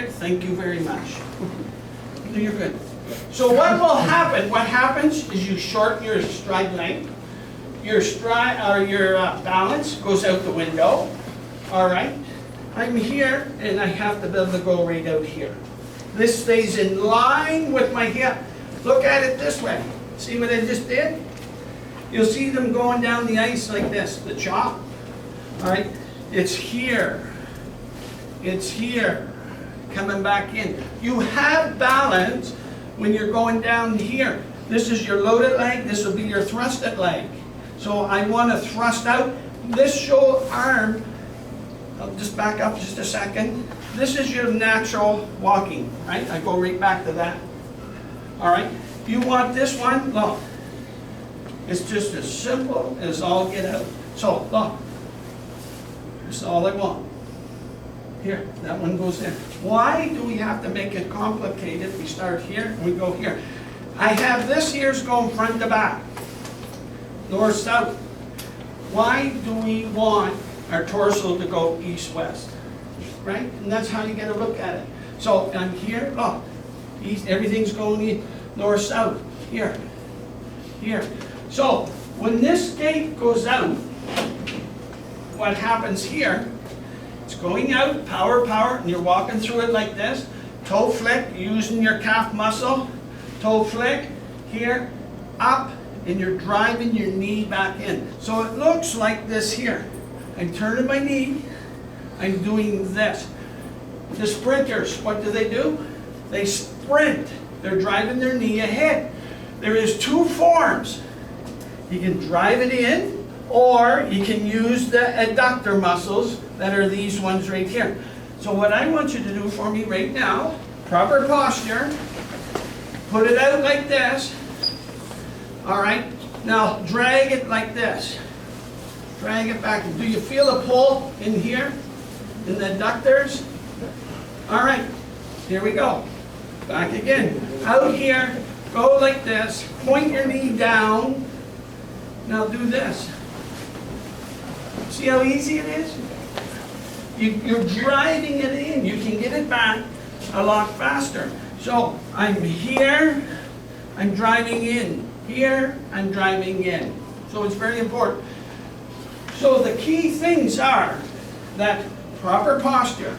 Thank you very much. No, you're good. So what will happen, what happens is you shorten your stride length. Your stride, or your balance goes out the window. All right. I'm here and I have to be able to go right out here. This stays in line with my hip. Look at it this way. See what I just did? You'll see them going down the ice like this, the chop. All right. It's here. It's here. Coming back in. You have balance when you're going down here. This is your loaded leg. This will be your thrusted leg. So I want to thrust out this shoulder arm. I'll just back up just a second. This is your natural walking, right? I go right back to that. All right. You want this one? Look. It's just as simple as all get out. So look. That's all I want. Here, that one goes in. Why do we have to make it complicated? We start here and we go here. I have this here's going front to back, north south. Why do we want our torso to go east west? Right? And that's how you get a look at it. So I'm here, look, east, everything's going east, north south. Here, here. So when this gate goes out, what happens here? It's going out, power, and you're walking through it like this. Toe flick, using your calf muscle. Toe flick, here, up, and you're driving your knee back in. So it looks like this here. I'm turning my knee, I'm doing this. The sprinters, what do? They sprint. They're driving their knee ahead. There is two forms. You can drive it in, or you can use the adductor muscles that are these ones right here. So what I want you to do for me right now, proper posture, put it out like this. All right, now drag it like this. Drag it back. Do you feel a pull in here, in the adductors? All right, here we go. Back again. Out here, go like this. Point your knee down. Now do this. See how easy it is? You're driving it in. You can get it back a lot faster. So I'm here, I'm driving in. Here, I'm driving in. So it's very important. So the key things are that proper posture.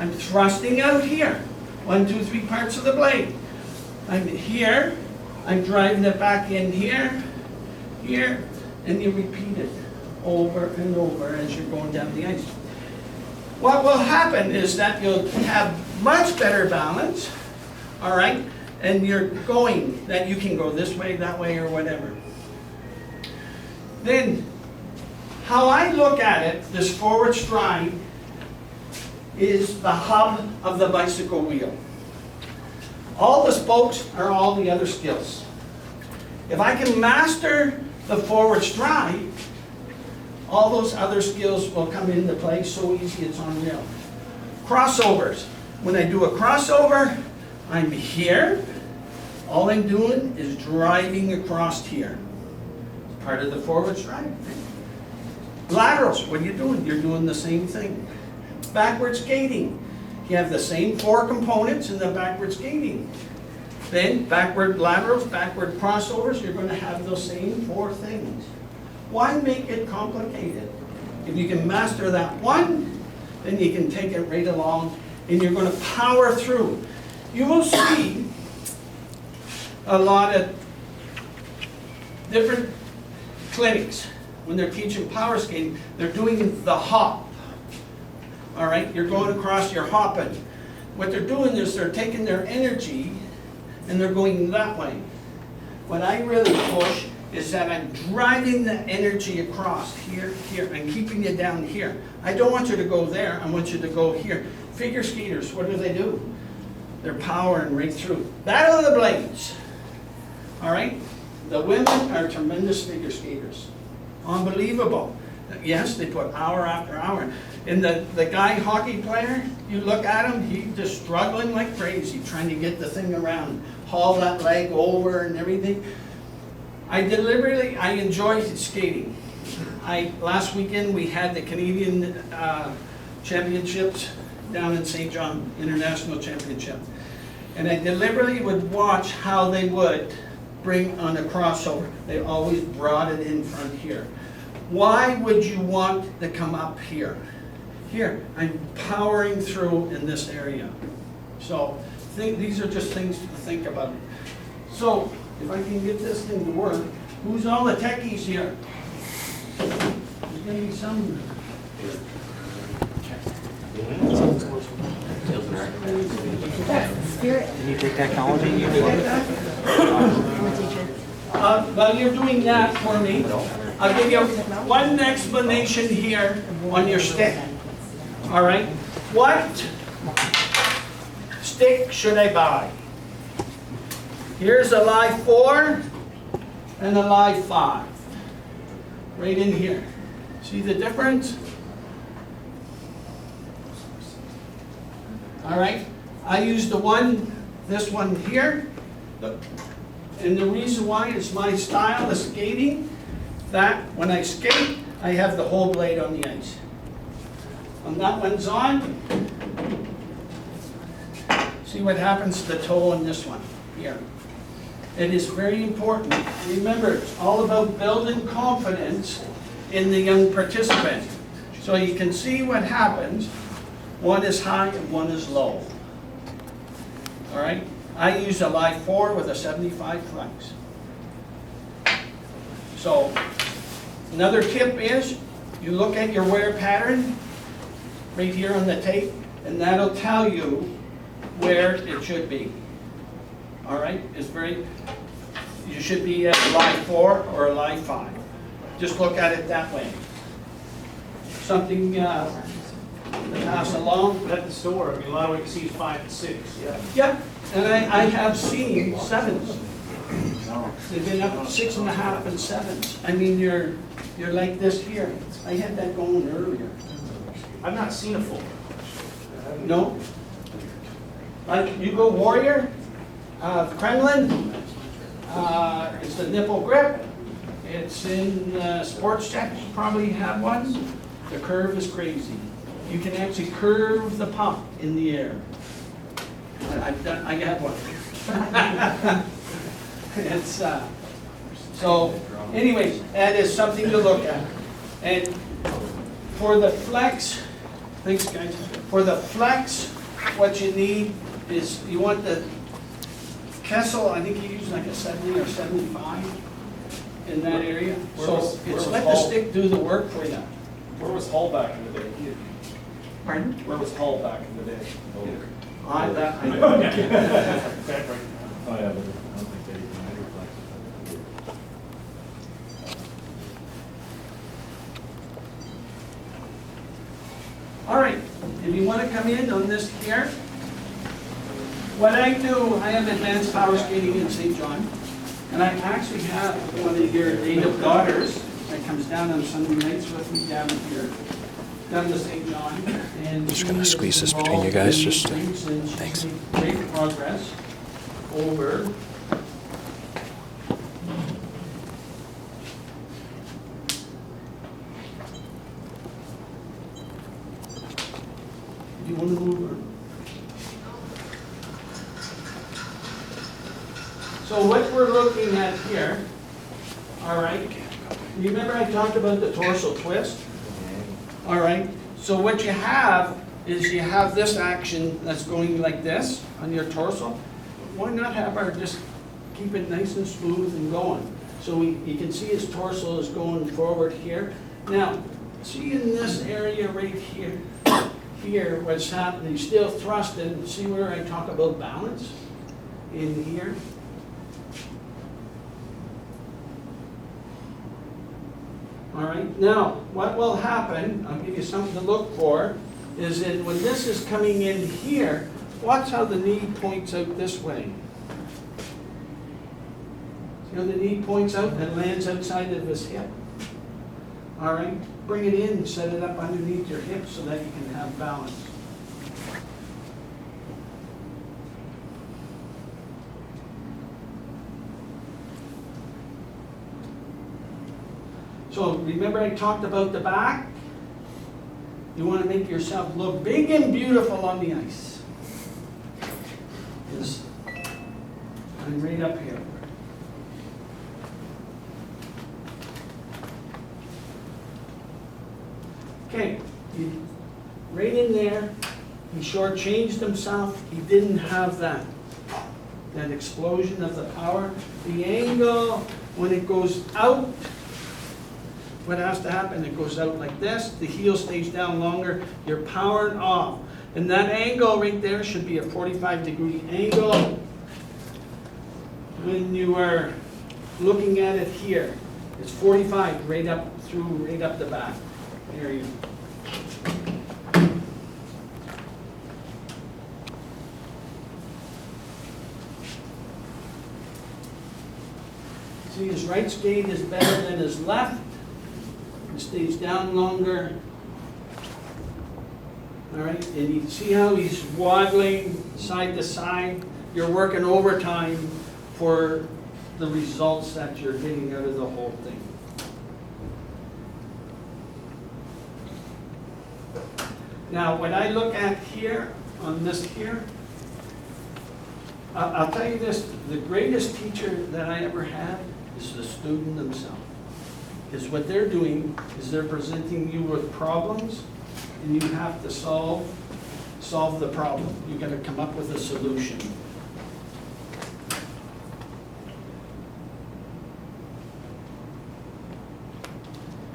I'm thrusting out here. 1, 2, 3 parts of the blade. I'm here, I'm driving it back in here, here, and you repeat it over and over as you're going down the ice. What will happen is that you'll have much better balance, all right, and you're going, that you can go this way, that way, or whatever. Then, how I look at it, this forward stride, is the hub of the bicycle wheel. All the spokes are all the other skills. If I can master the forward stride, all those other skills will come into play so easy it's unreal. Crossovers. When I do a crossover, I'm here. All I'm doing is driving across here. It's part of the forward stride. Laterals, what are you doing? You're doing the same thing. Backward skating. You have the same 4 components in the backward skating. Then backward laterals, backward crossovers, you're going to have those same 4 things. Why make it complicated? If you can master that one, then you can take it right along and you're going to power through. You will see a lot of different clinics when they're teaching power skating, they're doing the hop. All right, you're going across, you're hopping. What they're doing is they're taking their energy and they're going that way. What I really push is that I'm driving the energy across here, here, and keeping you down here. I don't want you to go there, I want you to go here. Figure skaters, what do? They're powering right through. Battle of the Blades. All right, the women are tremendous figure skaters. Unbelievable. Yes, they put hour after hour. And the guy hockey player, you look at him, he's just struggling like crazy, trying to get the thing around, haul that leg over and everything. I enjoy skating. Last weekend we had the Canadian championships down in St. John International Championship. And I deliberately would watch how they would bring on a crossover. They always brought it in front here. Why would you want to come up here? Here, I'm powering through in this area. So these are just things to think about. So if I can get this thing to work, who's all the techies here? There's going to be some. Spirit. Can you take technology? You get that? While you're doing that for me, I'll give you one explanation here on your stick. All right? What stick should I buy? Here's a live 4 and a live 5. Right in here. See the difference? All right? I use this one here. And the reason why is my style of skating, that when I skate, I have the whole blade on the ice. When that one's on, see what happens to the toe on this one here. It is very important. Remember, it's all about building confidence in the young participant. So you can see what happens. One is high and one is low. All right? I use a live 4 with a 75 flex. So another tip is you look at your wear pattern right here on the tape, and that'll tell you where it should be. All right? You should be at a live 4 or a live 5. Just look at it that way. Something to pass along. At the store, I mean, a lot of what you see is 5 and 6. Yeah. Yeah, and I have seen 7s. They've been up 6.5 and 7s. I mean, you're like this here. I had that going earlier. I've not seen a full. No? Like, you go Warrior, Kremlin, it's the nipple grip. It's in Sports Check, you probably have one. The curve is crazy. You can actually curve the puck in the air. I got one. It's, so, anyways, that is something to look at. And for the flex, thanks guys, for the flex, what you need is, you want the Kessel, I think you use like a 70 or 75 in that area. So it's let the stick do the work for you. Where was Hull back in the day? Pardon? Where was Hull back in the day? I know. Oh, yeah, but I don't think they even hydroflex. All right, if you want to come in on this here, what I do, I have advanced power skating in St. John, and I actually have one of your native daughters that comes down on Sunday nights with me down here, down to St. John. And Just gonna squeeze this between you guys, just thanks. Great progress over. Do you want to move her? So what we're looking at here, all right, remember I talked about the dorsal twist? All right, so what you have is you have this action that's going like this on your torso. Why not have her just keep it nice and smooth and going? So you can see his torso is going forward here. Now, see in this area right here, what's happening, he's still thrusting. See where I talk about balance? In here. All right, now, what will happen, I'll give you something to look for, is that when this is coming in here, watch how the knee points out this way. See how the knee points out and lands outside of his hip? All right, bring it in and set it up underneath your hip so that you can have balance. So remember I talked about the back? You want to make yourself look big and beautiful on the ice. I'm right up here. Okay, right in there, he shortchanged himself. He didn't have that explosion of the power. The angle, when it goes out, what has to happen, it goes out like this, the heel stays down longer, you're powered off. And that angle right there should be a 45-degree angle. When you are looking at it here, it's 45 right up through, right up the back. There you go. See, his right skate is better than his left. It stays down longer. All right, and you see how he's waddling side to side? You're working overtime for the results that you're getting out of the whole thing. Now, when I look at here, on this here, I'll tell you this, the greatest teacher that I ever had is the student themselves. Because what they're doing is they're presenting you with problems, and you have to solve the problem. You've got to come up with a solution.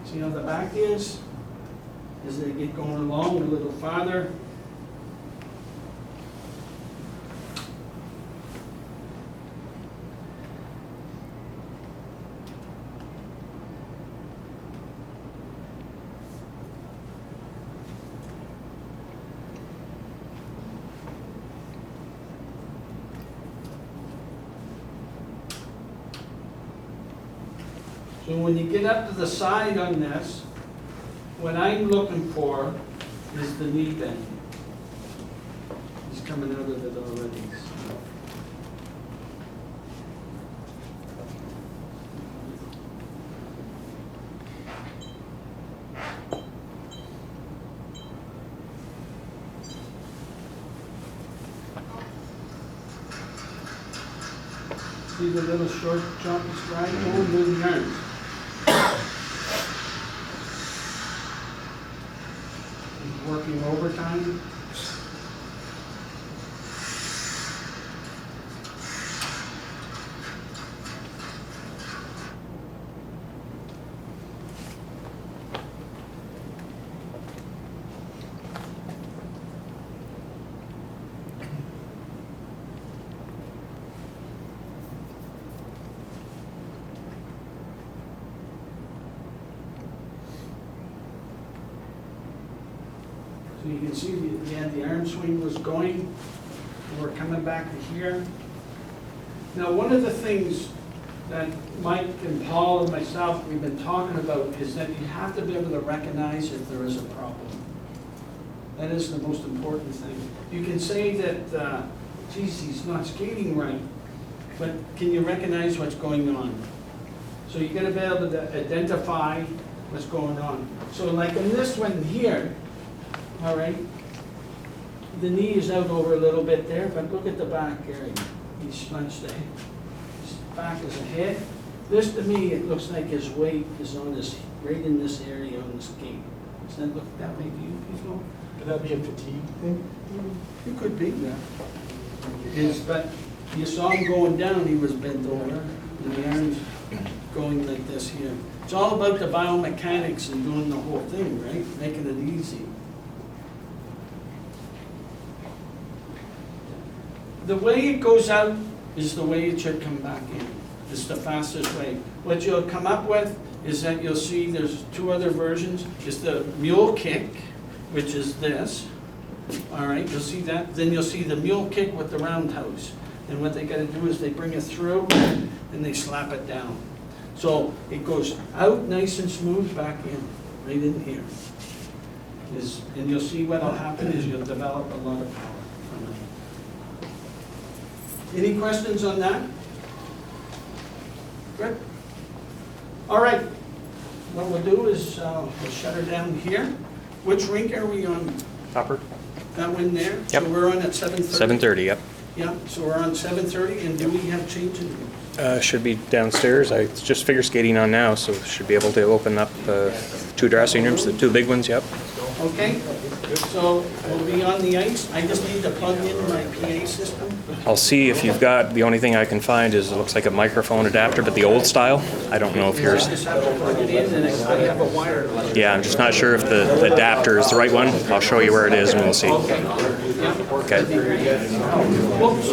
See how the back is? As they get going along a little farther. So when you get up to the side on this, what I'm looking for is the knee bend. He's coming out of it already. See the little short jump stride? Oh, moving arms. Working overtime. So you can see the arm swing was going, and we're coming back to here. Now, one of the things that Mike and Paul and myself, we've been talking about is that you have to be able to recognize if there is a problem. That is the most important thing. You can say that, geez, he's not skating right, but can you recognize what's going on? So you gotta be able to identify what's going on. So like in this one here, all right, the knee is out over a little bit there, but look at the back area. He's slunched there. His back is ahead. This to me, it looks like his weight is on this, right in this area on the skate. Does that look that way to you, people? Could that be a fatigue thing? It could be, yeah. But you saw him going down, he was bent over, and the arms going like this here. It's all about the biomechanics and doing the whole thing, right? Making it easy. The way it goes out is the way it should come back in. It's the fastest way. What you'll come up with is that you'll see there's two other versions. It's the mule kick, which is this. All right, you'll see that. Then you'll see the mule kick with the roundhouse. And what they got to do is they bring it through and they slap it down. So it goes out nice and smooth, back in, right in here. And you'll see what'll happen is you'll develop a lot of power from it. Any questions on that? Good. All right. What we'll do is we'll shut her down here. Which rink are we on? Upper? That one there? Yep. So we're on at 7:30? 7:30, yep. Yeah, so we're on 7:30, and do we have change in? Should be downstairs. It's just figure skating on now, so should be able to open up 2 dressing rooms, the 2 big ones, yep. Okay, so we'll be on the ice. I just need to plug in my PA system. I'll see if you've got, the only thing I can find is, it looks like a microphone adapter, but the old style. I don't know if yours, Just have to plug it in, and I have a wire. yeah, I'm just not sure if the adapter is the right one. I'll show you where it is and we'll see. Okay. Whoops,